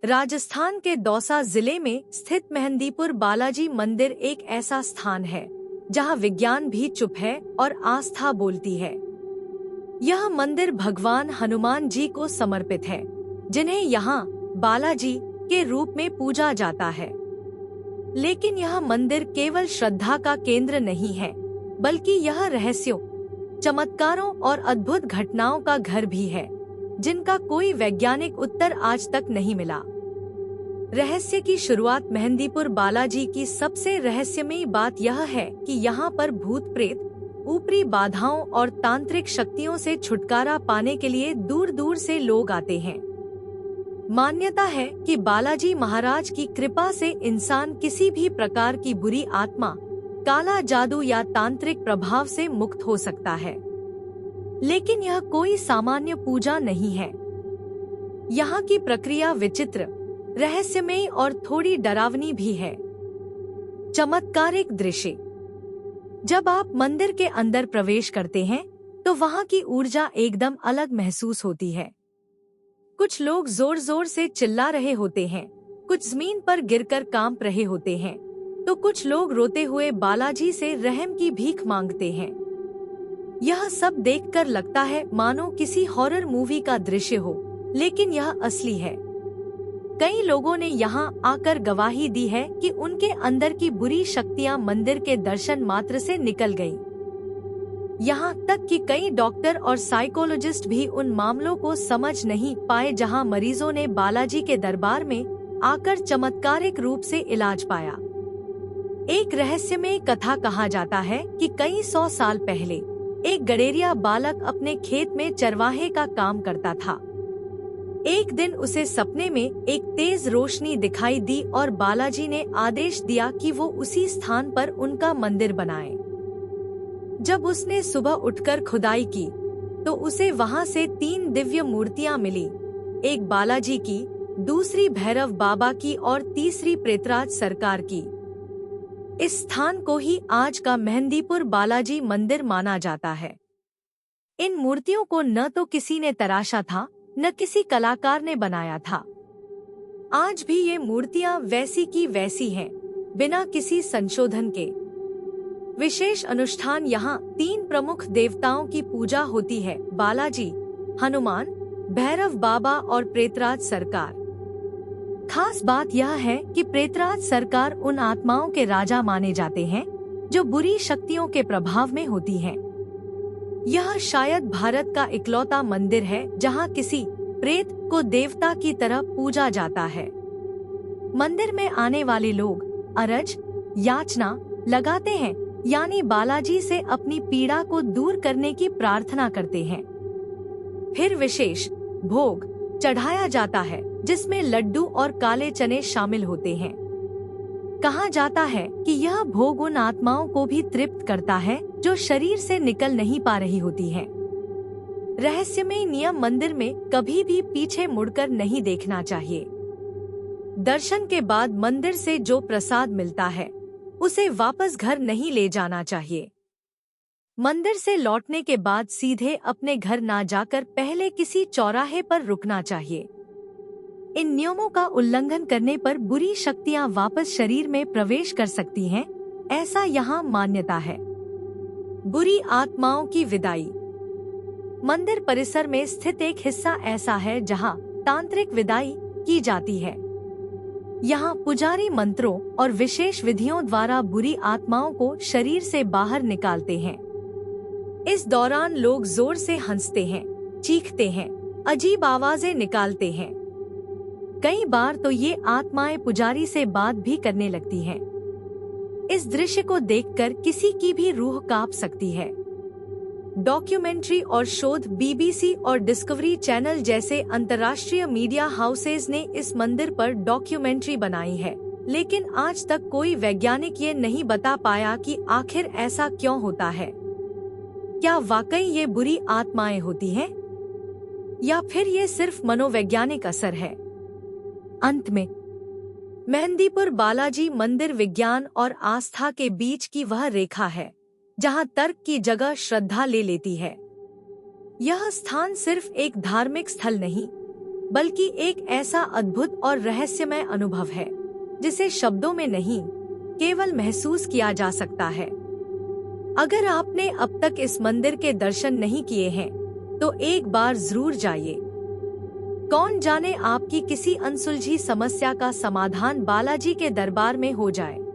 राजस्थान के दौसा जिले में स्थित मेहंदीपुर बालाजी मंदिर एक ऐसा स्थान है जहां विज्ञान भी चुप है और आस्था बोलती है। यह मंदिर भगवान हनुमान जी को समर्पित है, जिन्हें यहाँ बालाजी के रूप में पूजा जाता है। लेकिन यह मंदिर केवल श्रद्धा का केंद्र नहीं है, बल्कि यह रहस्यों, चमत्कारों और अद्भुत घटनाओं का घर भी है, जिनका कोई वैज्ञानिक उत्तर आज तक नहीं मिला। रहस्य की शुरुआत मेहंदीपुर बालाजी की सबसे रहस्यमयी बात यह है कि यहाँ पर भूत प्रेत, ऊपरी बाधाओं और तांत्रिक शक्तियों से छुटकारा पाने के लिए दूर दूर से लोग आते हैं। मान्यता है कि बालाजी महाराज की कृपा से इंसान किसी भी प्रकार की बुरी आत्मा, काला जादू या तांत्रिक प्रभाव से मुक्त हो सकता है। लेकिन यह कोई सामान्य पूजा नहीं है। यहाँ की प्रक्रिया विचित्र, रहस्यमयी और थोड़ी डरावनी भी है। चमत्कारिक दृश्य। जब आप मंदिर के अंदर प्रवेश करते हैं, तो वहाँ की ऊर्जा एकदम अलग महसूस होती है। कुछ लोग जोर जोर से चिल्ला रहे होते हैं, कुछ जमीन पर गिरकर कांप रहे होते हैं, तो कुछ लोग रोते हुए बालाजी से रहम की भीख मांगते हैं। यह सब देखकर लगता है मानो किसी हॉरर मूवी का दृश्य हो, लेकिन यह असली है। कई लोगों ने यहाँ आकर गवाही दी है कि उनके अंदर की बुरी शक्तियाँ मंदिर के दर्शन मात्र से निकल गईं। यहाँ तक कि कई डॉक्टर और साइकोलॉजिस्ट भी उन मामलों को समझ नहीं पाए जहाँ मरीजों ने बालाजी के दरबार में आकर चमत्कारिक रूप से इलाज पाया। एक रहस्यमय कथा कहा जाता है कि कई 100 साल पहले एक गडेरिया बालक अपने खेत में चरवाहे का काम करता था। एक दिन उसे सपने में एक तेज रोशनी दिखाई दी और बालाजी ने आदेश दिया कि वो उसी स्थान पर उनका मंदिर बनाए। जब उसने सुबह उठकर खुदाई की, तो उसे वहां से 3 दिव्य मूर्तियां मिली, एक बालाजी की, दूसरी भैरव बाबा की और तीसरी प्रेतराज सरकार की। इस स्थान को ही आज का मेहंदीपुर बालाजी मंदिर माना जाता है। इन मूर्तियों को न तो किसी ने तराशा था, न किसी कलाकार ने बनाया था। आज भी ये मूर्तियां वैसी की वैसी हैं, बिना किसी संशोधन के। विशेष अनुष्ठान यहाँ 3 प्रमुख देवताओं की पूजा होती है: बालाजी, हनुमान, भैरव बाबा और प्रेतराज सरकार। खास बात यह है कि प्रेतराज सरकार उन आत्माओं के राजा माने जाते हैं जो बुरी शक्तियों के प्रभाव में होती हैं। यह शायद भारत का इकलौता मंदिर है जहां किसी प्रेत को देवता की तरह पूजा जाता है। मंदिर में आने वाले लोग अरज, याचना लगाते हैं, यानी बालाजी से अपनी पीड़ा को दूर करने की प्रार्थना करते हैं। फिर विशेष भोग चढ़ाया जाता है, जिसमें लड्डू और काले चने शामिल होते हैं। कहा जाता है कि यह भोग उन आत्माओं को भी तृप्त करता है जो शरीर से निकल नहीं पा रही होती हैं। रहस्यमय नियम: मंदिर में कभी भी पीछे मुड़कर नहीं देखना चाहिए। दर्शन के बाद मंदिर से जो प्रसाद मिलता है, उसे वापस घर नहीं ले जाना चाहिए। मंदिर से लौटने के बाद सीधे अपने घर ना जाकर पहले किसी चौराहे पर रुकना चाहिए। इन नियमों का उल्लंघन करने पर बुरी शक्तियां वापस शरीर में प्रवेश कर सकती हैं, ऐसा यहाँ मान्यता है। बुरी आत्माओं की विदाई: मंदिर परिसर में स्थित एक हिस्सा ऐसा है जहाँ तांत्रिक विदाई की जाती है। यहाँ पुजारी मंत्रों और विशेष विधियों द्वारा बुरी आत्माओं को शरीर से बाहर निकालते हैं। इस दौरान लोग जोर से हंसते हैं, चीखते हैं, अजीब आवाजें निकालते हैं। कई बार तो ये आत्माएं पुजारी से बात भी करने लगती हैं। इस दृश्य को देखकर किसी की भी रूह कांप सकती है। डॉक्यूमेंट्री और शोध: बीबीसी और डिस्कवरी चैनल जैसे अंतर्राष्ट्रीय मीडिया हाउसेज ने इस मंदिर पर डॉक्यूमेंट्री बनाई है, लेकिन आज तक कोई वैज्ञानिक ये नहीं बता पाया कि आखिर ऐसा क्यों होता है। क्या वाकई ये बुरी आत्माएं होती हैं, या फिर ये सिर्फ मनोवैज्ञानिक असर है? अंत में, मेहंदीपुर बालाजी मंदिर विज्ञान और आस्था के बीच की वह रेखा है जहां तर्क की जगह श्रद्धा ले लेती है। यह स्थान सिर्फ एक धार्मिक स्थल नहीं, बल्कि एक ऐसा अद्भुत और रहस्यमय अनुभव है जिसे शब्दों में नहीं, केवल महसूस किया जा सकता है। अगर आपने अब तक इस मंदिर के दर्शन नहीं किए हैं, तो एक बार जरूर जाइए। कौन जाने आपकी किसी अनसुलझी समस्या का समाधान बालाजी के दरबार में हो जाए।